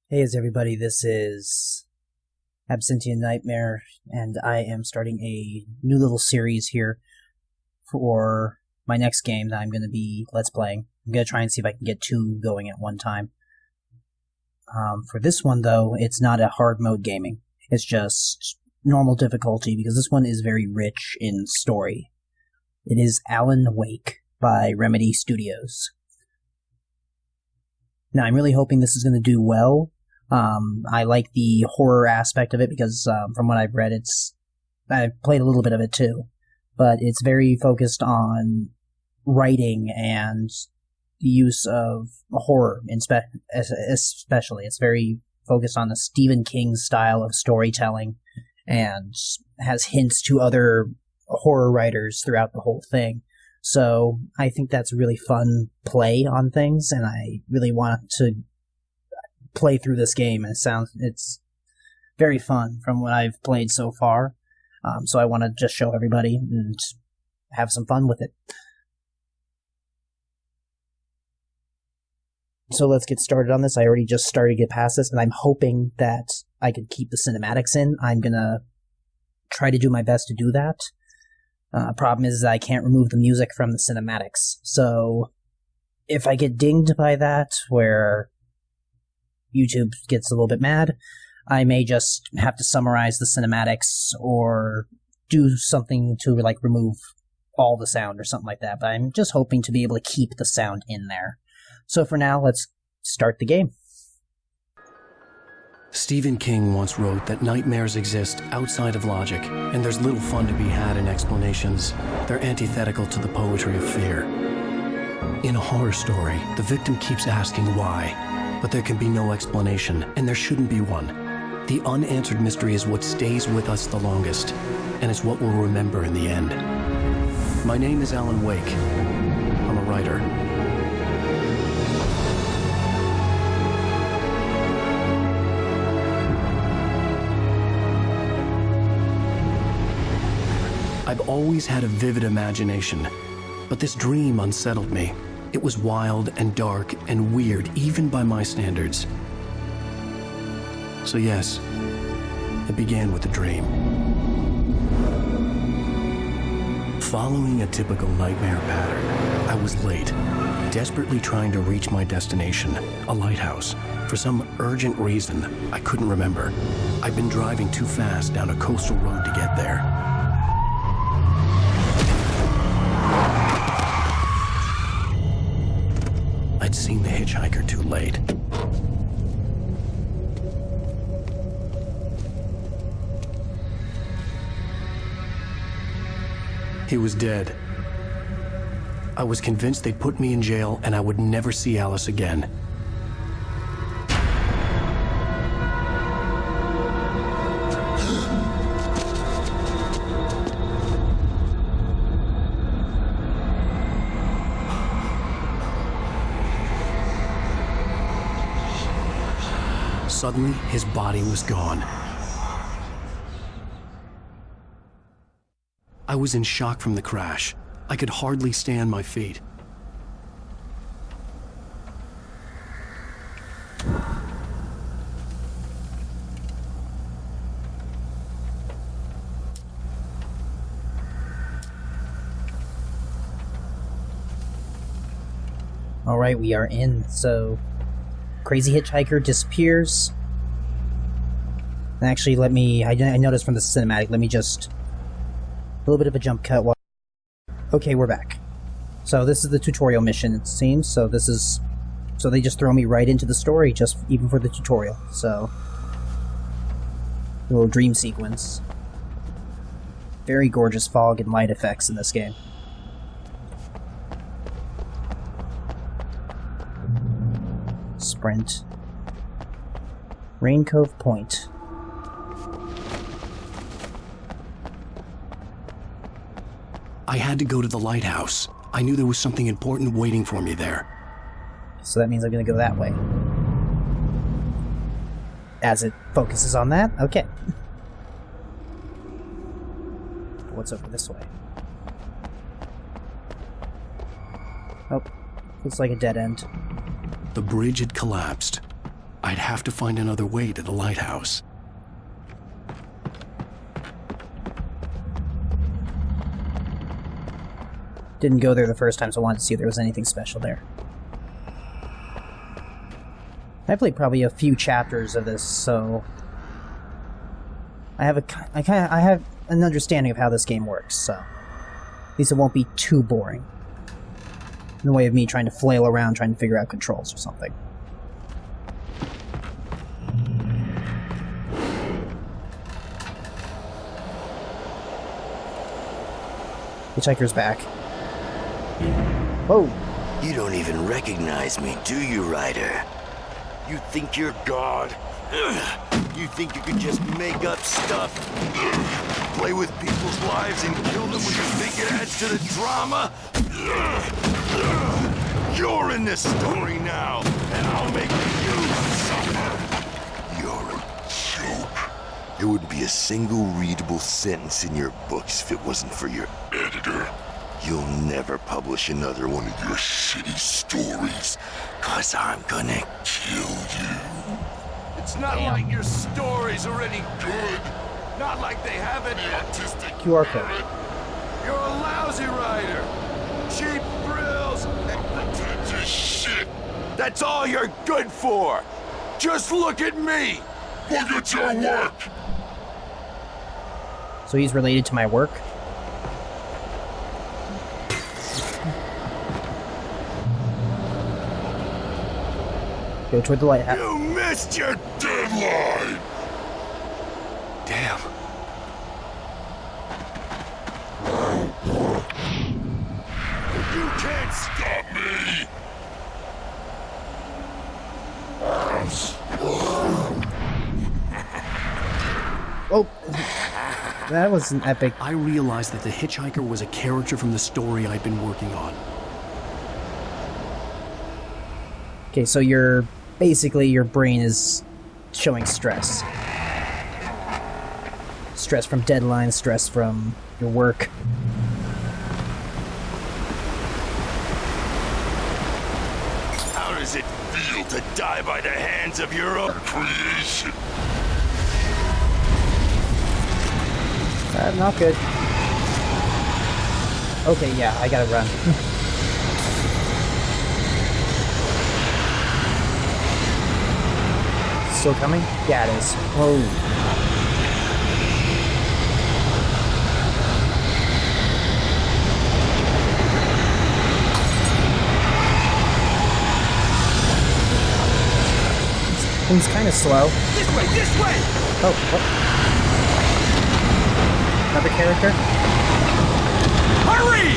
Hey, everybody, this is Absintian Nightmare, and I am starting a new little series here for my next game that I'm going to be Let's Playing. I'm going to try and see if I can get two going at one time. For this one, though, it's not a hard mode gaming. It's just normal difficulty, because this one is very rich in story. It is Alan Wake by Remedy Studios. Now, I'm really hoping this is going to do well. I like the horror aspect of it because, from what I've read, I've played a little bit of it too, but it's very focused on writing and the use of horror, especially. It's very focused on the Stephen King style of storytelling and has hints to other horror writers throughout the whole thing. So I think that's a really fun play on things, and I really want to play through this game, and it's very fun from what I've played so far. So I want to just show everybody and have some fun with it. So let's get started on this. I already just started to get past this, and I'm hoping that I could keep the cinematics in. I'm gonna try to do my best to do that. Problem is I can't remove the music from the cinematics. So if I get dinged by that, where YouTube gets a little bit mad, I may just have to summarize the cinematics or do something to remove all the sound or something like that, but I'm just hoping to be able to keep the sound in there. So for now, let's start the game. Stephen King once wrote that nightmares exist outside of logic, and there's little fun to be had in explanations. They're antithetical to the poetry of fear. In a horror story, the victim keeps asking why, but there can be no explanation, and there shouldn't be one. The unanswered mystery is what stays with us the longest, and it's what we'll remember in the end. My name is Alan Wake. I'm a writer. I've always had a vivid imagination, but this dream unsettled me. It was wild and dark and weird, even by my standards. So yes, it began with a dream. Following a typical nightmare pattern, I was late, desperately trying to reach my destination, a lighthouse. For some urgent reason, I couldn't remember. I'd been driving too fast down a coastal road to get there. I'd seen the hitchhiker too late. He was dead. I was convinced they'd put me in jail and I would never see Alice again. Suddenly, his body was gone. I was in shock from the crash. I could hardly stay on my feet. Alright, we are in. So, crazy hitchhiker disappears. And actually, I noticed from the cinematic, let me just, a little bit of a jump cut. Okay, we're back. So this is the tutorial mission, it seems. So they just throw me right into the story, just even for the tutorial. So, a little dream sequence. Very gorgeous fog and light effects in this game. Sprint. Rain Cove Point. I had to go to the lighthouse. I knew there was something important waiting for me there. So that means I'm gonna go that way. As it focuses on that? Okay. What's over this way? Oh, looks like a dead end. The bridge had collapsed. I'd have to find another way to the lighthouse. Didn't go there the first time, so I wanted to see if there was anything special there. I played probably a few chapters of this, so I have an understanding of how this game works, so at least it won't be too boring in the way of me trying to flail around trying to figure out controls or something. Hitchhiker's back. Whoa! You don't even recognize me, do you, Ryder? You think you're God? You think you could just make up stuff? Play with people's lives and kill them when you think it adds to the drama? You're in this story now, and I'll make you suffer. You're a joke. There wouldn't be a single readable sentence in your books if it wasn't for your editor. You'll never publish another one of your shitty stories, 'cause I'm gonna kill you. It's not like your stories are any good. Not like they have any artistic QR code. merit. You're a lousy writer. Cheap thrills and pretentious shit. That's all you're good for. Just look at me. Look at your work. So he's related to my work? Go toward the lighthouse. You missed your deadline! Damn. You can't stop me! Oh! That was an epic. I realized that the hitchhiker was a character from the story I'd been working on. Okay, so basically your brain is showing stress. Stress from deadlines, stress from your work. How does it feel to die by the hands of your own creation? Not good. Okay, yeah, I gotta run. Still coming? Yeah, it is. Oh. Things kind of slow. This way! This way! Oh, what? Another character? Hurry!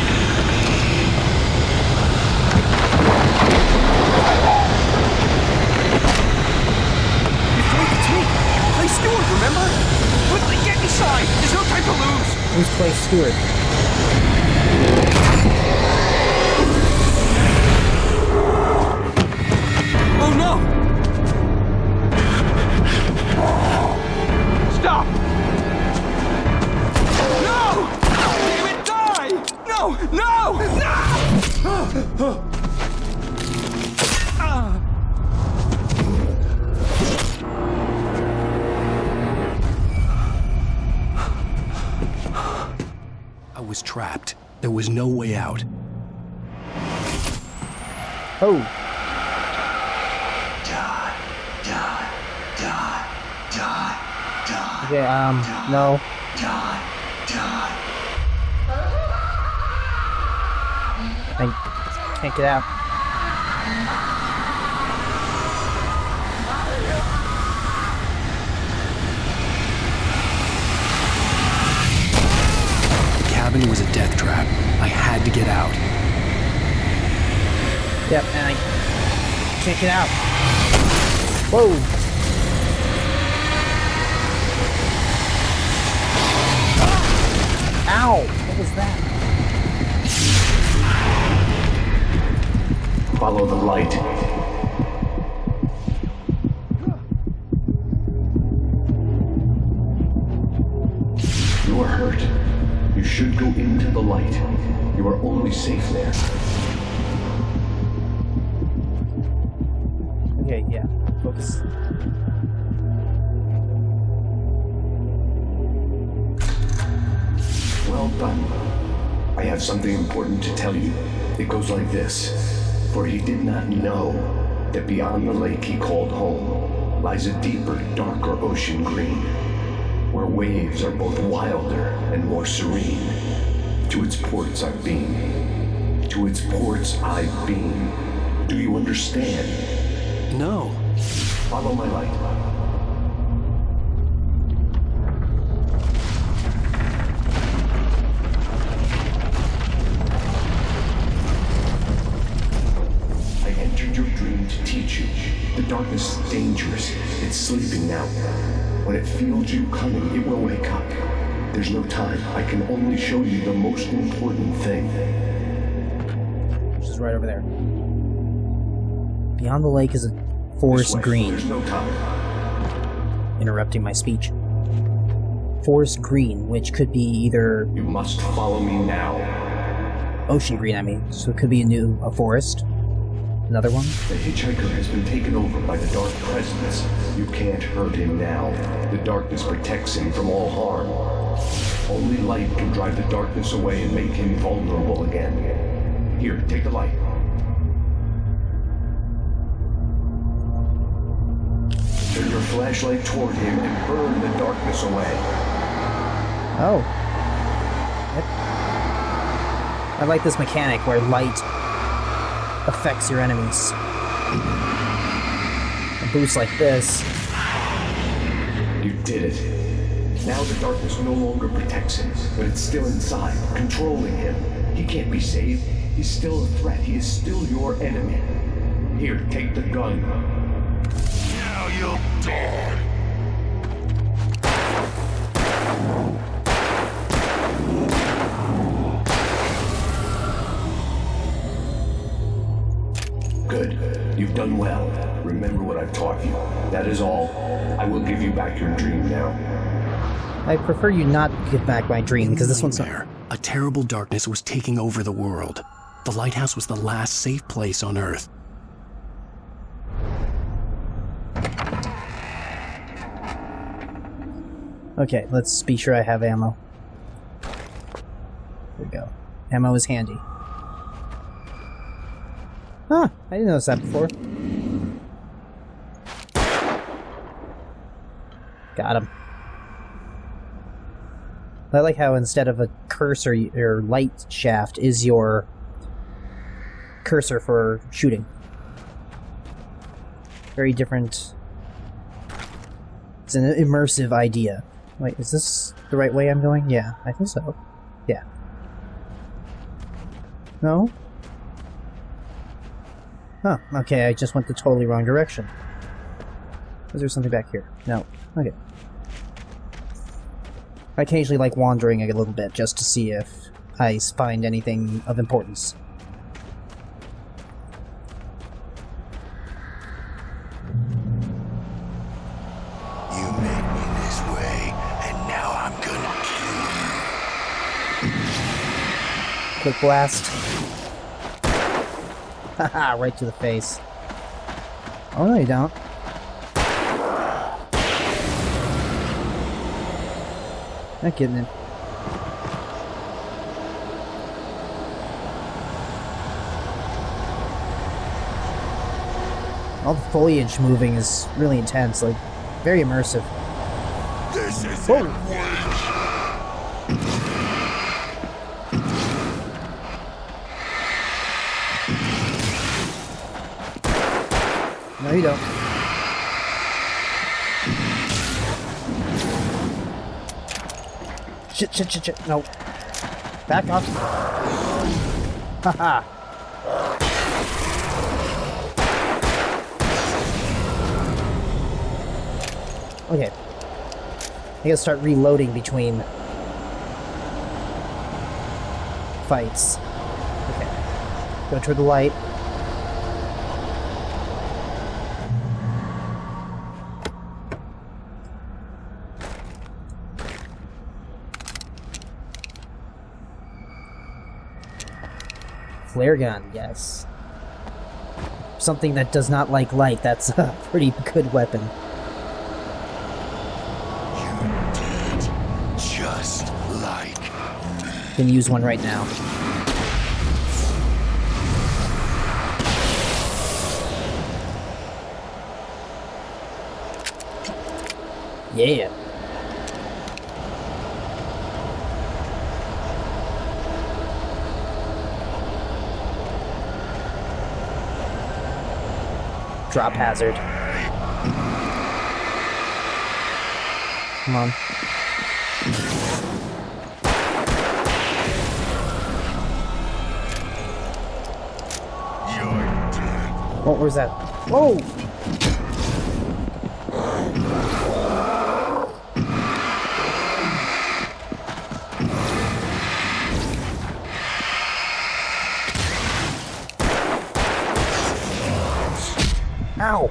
It's me! Play Stewart, remember? Quickly, get inside! There's no time to lose! Who's Clay Stewart? Oh no! Stop! No! Damn it, die! No! No! No! I was trapped. There was no way out. Oh. Die, die, die, die, die. Okay, no. Die, die. I can't get out. The cabin was a death trap. I had to get out. Yep, and I can't get out. Whoa! Ow! What was that? Follow the light. You are hurt. You should go into the light. You are only safe there. Okay, yeah. Focus. Well done. I have something important to tell you. It goes like this. For he did not know that beyond the lake he called home lies a deeper, darker ocean green, where waves are both wilder and more serene. To its ports I've been. To its ports I've been. Do you understand? No. Follow my light. I entered your dream to teach you. The darkness is dangerous. It's sleeping now. When it feels you coming, it will wake up. There's no time. I can only show you the most important thing. Which is right over there. Beyond the lake is a forest green. There's no time. Interrupting my speech. Forest green, which could be either You must follow me now. ocean green, I mean. So it could be a forest. Another one. The hitchhiker has been taken over by the dark presence. You can't hurt him now. The darkness protects him from all harm. Only light can drive the darkness away and make him vulnerable again. Here, take the light. Turn your flashlight toward him and burn the darkness away. Oh. Yep. I like this mechanic where light affects your enemies. A boost like this. You did it. Now the darkness no longer protects him, but it's still inside, controlling him. He can't be saved. He's still a threat. He is still your enemy. Here, take the gun. Now you'll die. Good. You've done well. Remember what I've taught you. That is all. I will give you back your dream now. I prefer you not give back my dream, because this one's Nightmare. A terrible darkness was taking over the world. The lighthouse was the last safe place on Earth. Okay, let's be sure I have ammo. There we go. Ammo is handy. Huh, I didn't notice that before. Got him. I like how instead of a cursor, your light shaft is your cursor for shooting. Very different. It's an immersive idea. Wait, is this the right way I'm going? Yeah, I think so. Yeah. No? Huh, okay, I just went the totally wrong direction. Is there something back here? No. Okay. I occasionally like wandering a little bit just to see if I find anything of importance. You made me this way, and now I'm gonna kill you. Quick blast. Haha, right to the face. Oh, no, you don't. Not getting it. All the foliage moving is really intense, like, very immersive. This is Whoa. it. No, you don't. Shit. No. Back off. Haha. Okay. I gotta start reloading between fights. Okay. Go toward the light. Flare gun, yes. something that does not like light, that's a pretty good weapon. You did. Just like... Can use one right now. Yeah. Drop hazard. Come on. You're dead. What was that? Whoa! Ow!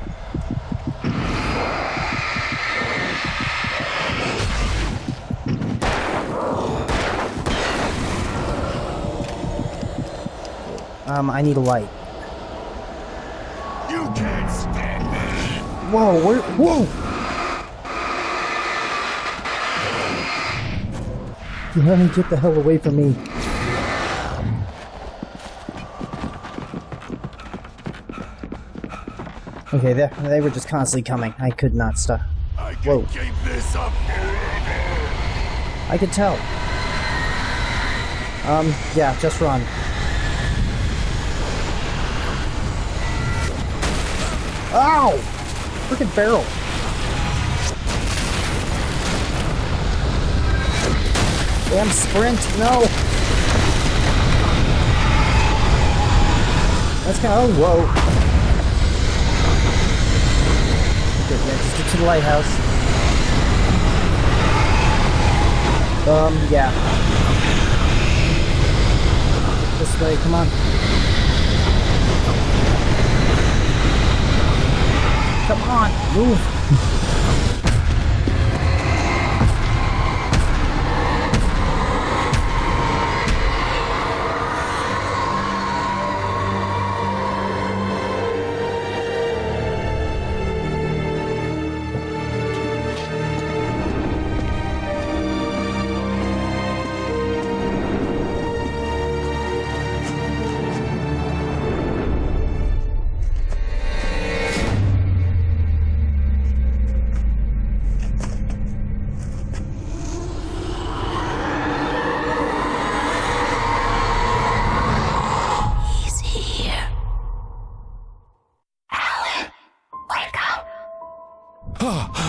I need a light. You can't stand me. Whoa, whoa! Let me get the hell away from me. Okay, they were just constantly coming. I could not stop. I can keep this up. I could tell. Yeah, just run. Ow! Frickin' barrel. Damn sprint, no! That's kinda, oh, whoa. Good, yeah, just get to the lighthouse. Yeah. This way, come on. Come on, move!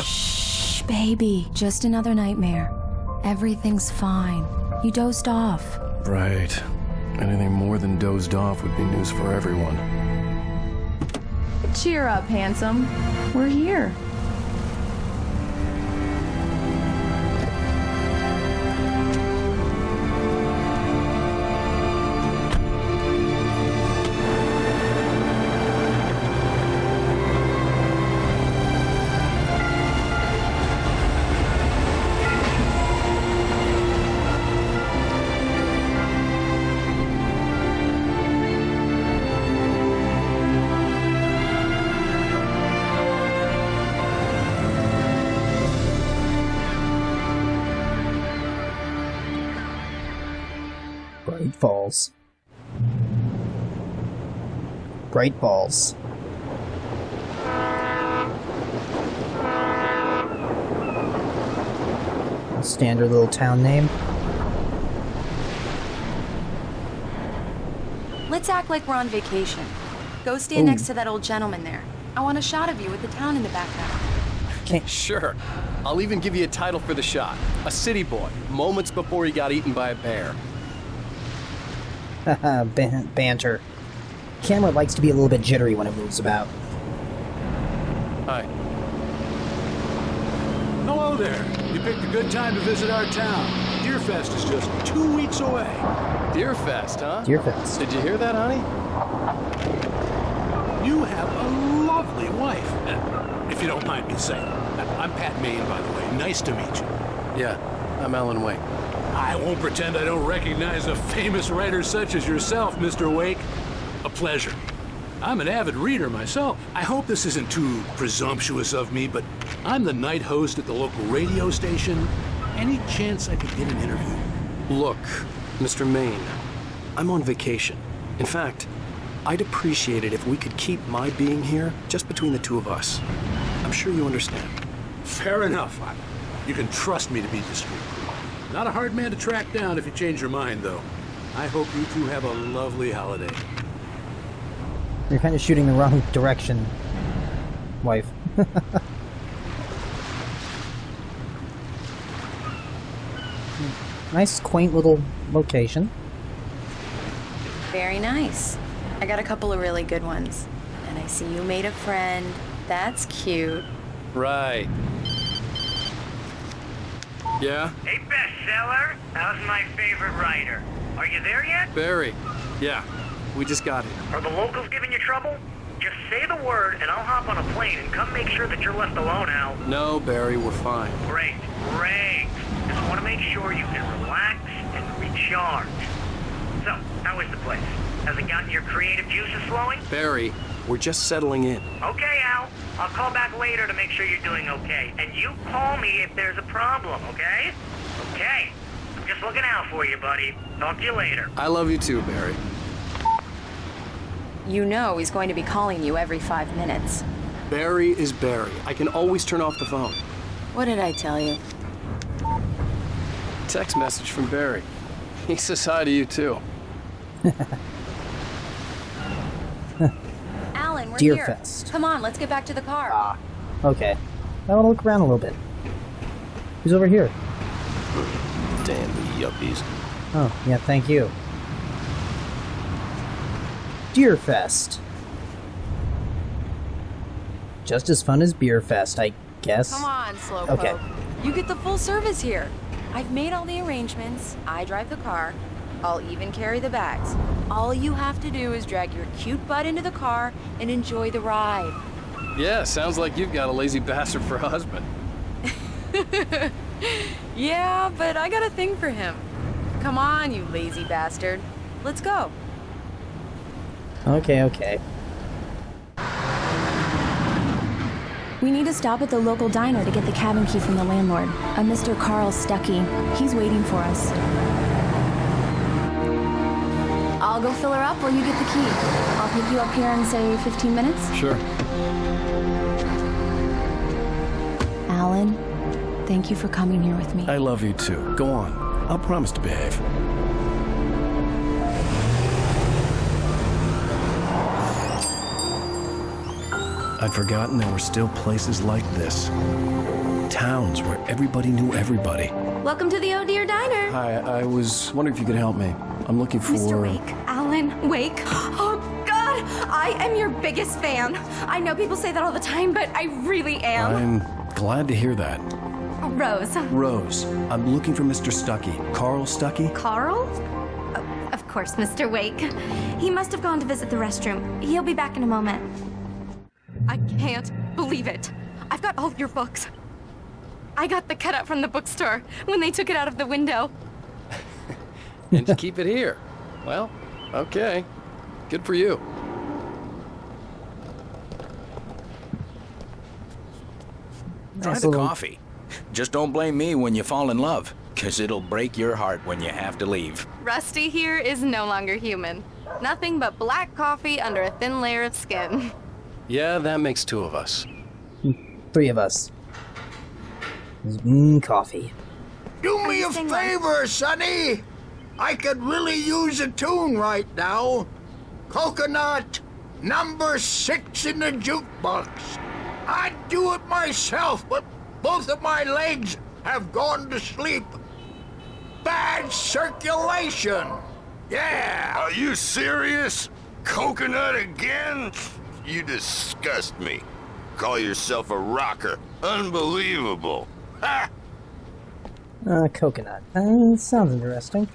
Shh, baby. Just another nightmare. Everything's fine. You dozed off. Right. Anything more than dozed off would be news for everyone. Cheer up, handsome. We're here. Bright Falls. Bright Falls. Standard little town name. Let's act like we're on vacation. Go stand next to that old gentleman there. I want a shot of you with the town in the background. Sure. I'll even give you a title for the shot. A city boy, moments before he got eaten by a bear. Banter. Camera likes to be a little bit jittery when it moves about. Hi. Hello there. You picked a good time to visit our town. Deerfest is just 2 weeks away. Deerfest, huh? Deerfest. Did you hear that, honey? You have a lovely wife, if you don't mind me saying. I'm Pat Maine, by the way. Nice to meet you. Yeah, I'm Alan Wake. I won't pretend I don't recognize a famous writer such as yourself, Mr. Wake. A pleasure. I'm an avid reader myself. I hope this isn't too presumptuous of me, but I'm the night host at the local radio station. Any chance I could get an interview? Look, Mr. Maine, I'm on vacation. In fact, I'd appreciate it if we could keep my being here just between the two of us. I'm sure you understand. Fair enough. You can trust me to be discreet. Not a hard man to track down if you change your mind, though. I hope you two have a lovely holiday. You're kind of shooting the wrong direction, wife. Nice, quaint little location. Very nice. I got a couple of really good ones. And I see you made a friend. That's cute. Right. Yeah? Hey, bestseller. How's my favorite writer? Are you there yet? Barry. Yeah, we just got it. Are the locals giving you trouble? Just say the word and I'll hop on a plane and come make sure that you're left alone, Al. No, Barry, we're fine. Great. Just want to make sure you can relax and recharge. So, how is the place? Has it gotten your creative juices flowing? Barry, we're just settling in. Okay, Al. I'll call back later to make sure you're doing okay. And you call me if there's a problem, okay? Okay. I'm just looking out for you, buddy. Talk to you later. I love you too, Barry. You know he's going to be calling you every 5 minutes. Barry is Barry. I can always turn off the phone. What did I tell you? Text message from Barry. He says hi to you too. Alan, we're Deer here. Fest. Come on, let's get back to the car. Okay. I want to look around a little bit. Who's over here? Damn yuppies. Oh, yeah, thank you. Deer Fest. Just as fun as Beer Fest, I guess. Come on, Slowpoke. Okay. You get the full service here. I've made all the arrangements. I drive the car. I'll even carry the bags. All you have to do is drag your cute butt into the car and enjoy the ride. Yeah, sounds like you've got a lazy bastard for a husband. Yeah, but I got a thing for him. Come on, you lazy bastard. Let's go. Okay. We need to stop at the local diner to get the cabin key from the landlord, a Mr. Carl Stuckey. He's waiting for us. I'll go fill her up while you get the key. I'll pick you up here in, say, 15 minutes? Sure. Alan, thank you for coming here with me. I love you too. Go on. I'll promise to behave. I'd forgotten there were still places like this. Towns where everybody knew everybody. Welcome to the Oh Dear Diner. Hi, I was wondering if you could help me. I'm looking for... Mr. Wake. Alan Wake. Oh, God! I am your biggest fan. I know people say that all the time, but I really am. I'm glad to hear that. Rose. Rose, I'm looking for Mr. Stuckey. Carl Stuckey? Carl? Oh, of course, Mr. Wake. He must have gone to visit the restroom. He'll be back in a moment. I can't believe it. I've got all your books. I got the cutout from the bookstore when they took it out of the window. And to keep it here. Well, okay. Good for you. Try Nice the little- coffee. Just don't blame me when you fall in love, 'cause it'll break your heart when you have to leave. Rusty here is no longer human. Nothing but black coffee under a thin layer of skin. Yeah, that makes two of us. 3 of us. Coffee. Do me a favor, Sonny. I could really use a tune right now. Coconut, number 6 in the jukebox. I'd do it myself, but both of my legs have gone to sleep. Bad circulation. Yeah. Are you serious? Coconut again? You disgust me. Call yourself a rocker. Unbelievable. Ha! Coconut. Sounds interesting.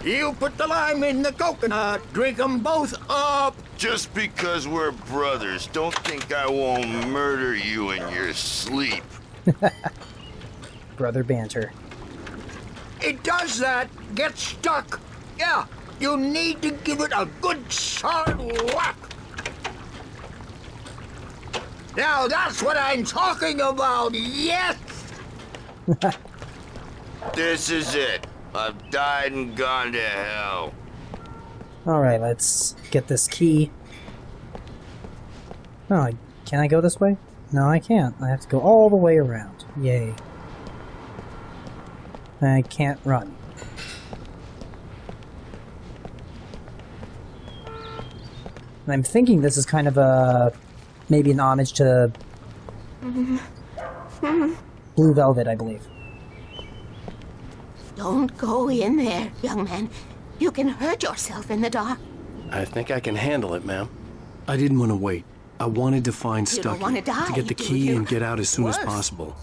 You put the lime in the coconut. Drink 'em both up. Just because we're brothers, don't think I won't murder you in your sleep. Brother banter. It does that. Get stuck. Yeah. You need to give it a good solid whack. Now that's what I'm talking about, yes! This is it. I've died and gone to hell. Alright, let's get this key. Oh, can I go this way? No, I can't. I have to go all the way around. Yay. I can't run. And I'm thinking this is kind of a... maybe an homage to... Blue Velvet, I believe. Don't go in there, young man. You can hurt yourself in the dark. I think I can handle it, ma'am. I didn't want to wait. I wanted to find You don't Stucky, wanna die, to get the do key you? and get out as soon as Worse. possible.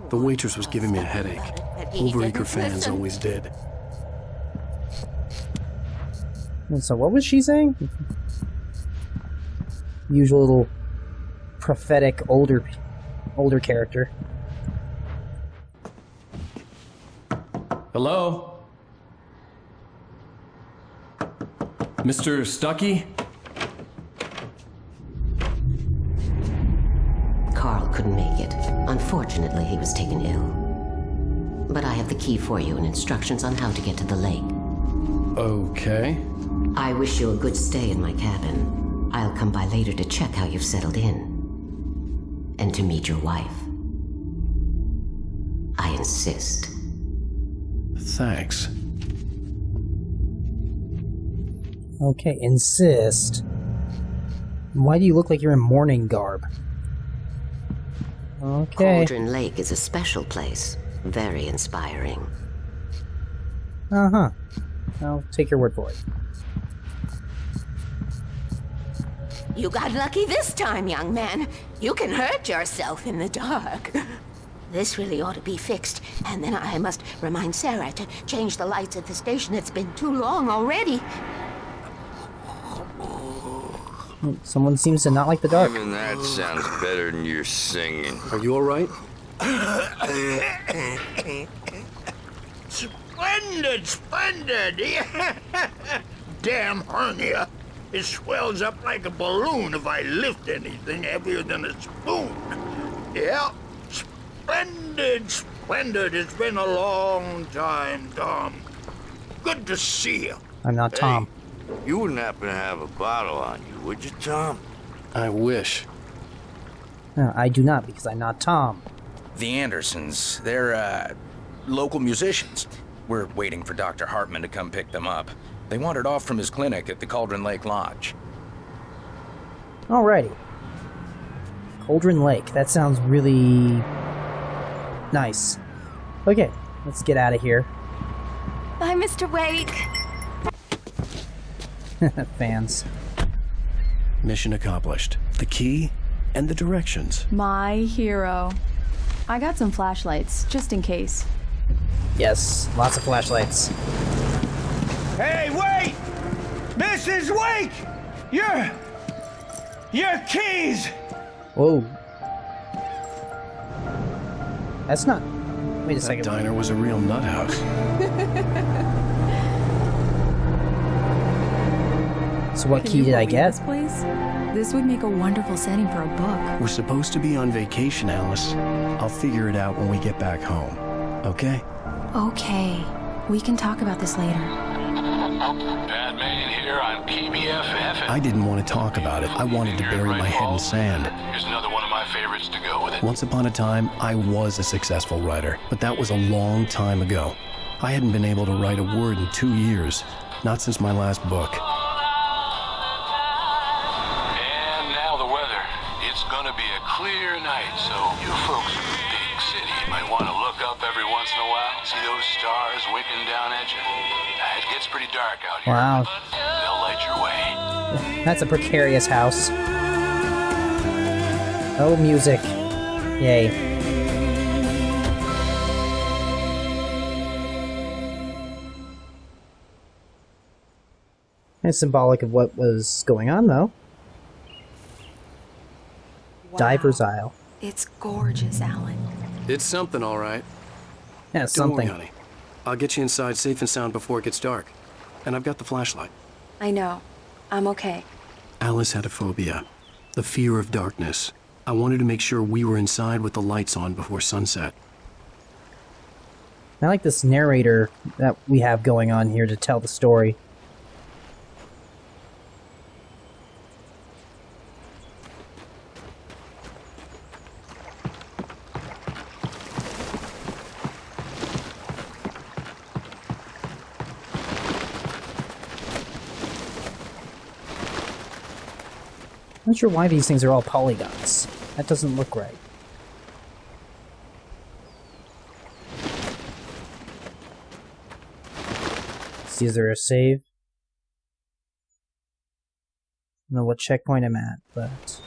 The waitress was giving me a headache. Overeager fans always did. And so what was she saying? Usual little prophetic older character. Hello? Mr. Stucky? Carl couldn't make it. Unfortunately, he was taken ill. But I have the key for you and instructions on how to get to the lake. Okay. I wish you a good stay in my cabin. I'll come by later to check how you've settled in. And to meet your wife. I insist. Thanks. Okay, insist. Why do you look like you're in mourning garb? Okay. Cauldron Lake is a special place. Very inspiring. Uh-huh. I'll take your word for it. You got lucky this time, young man. You can hurt yourself in the dark. This really ought to be fixed, and then I must remind Sarah to change the lights at the station. It's been too long already. Someone seems to not like the dark. Even that sounds better than your singing. Are you alright? Splendid, splendid! Damn hernia. It swells up like a balloon if I lift anything heavier than a spoon. Yeah, splendid, splendid. It's been a long time, Tom. Good to see you. I'm not Tom. You wouldn't happen to have a bottle on you, would you, Tom? I wish. No, I do not, because I'm not Tom. The Andersons, they're, local musicians. We're waiting for Dr. Hartman to come pick them up. They wandered off from his clinic at the Cauldron Lake Lodge. Alrighty. Cauldron Lake. That sounds really... nice. Okay, let's get out of here. Bye, Mr. Wake. Fans. Mission accomplished. The key and the directions. My hero. I got some flashlights, just in case. Yes, lots of flashlights. Hey, wait! Mrs. Wake! Your keys! Whoa. That's not... Wait a second. That diner was a real nut house. So what key did I get? This place? This would make a wonderful setting for a book. We're supposed to be on vacation, Alice. I'll figure it out when we get back home. Okay? Okay. We can talk about this later. Pat Main here on PBFF. I didn't want to talk about it. I wanted to bury my head in sand. Here's another one of my favorites to go with it. Once upon a time, I was a successful writer, but that was a long time ago. I hadn't been able to write a word in 2 years, not since my last book. And now the weather. It's gonna be a clear night, so you folks in the big city might want to look up every once in a while, see those stars winking down at you. It gets pretty dark out here. Wow. But they'll light your way. That's a precarious house. Oh, music. Yay. It's symbolic of what was going on, though. Wow. Diver's Isle. It's gorgeous, Alan. It's something, all right. Yeah, Don't something. worry, honey. I'll get you inside safe and sound before it gets dark. and I've got the flashlight. I know. I'm okay. Alice had a phobia. The fear of darkness. I wanted to make sure we were inside with the lights on before sunset. I like this narrator that we have going on here to tell the story. I'm not sure why these things are all polygons. That doesn't look right. See, is there a save? I don't know what checkpoint I'm at, but...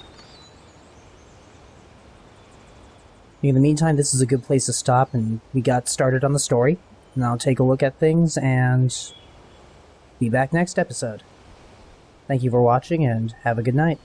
in the meantime, this is a good place to stop, and we got started on the story. And I'll take a look at things, and be back next episode. Thank you for watching, and have a good night.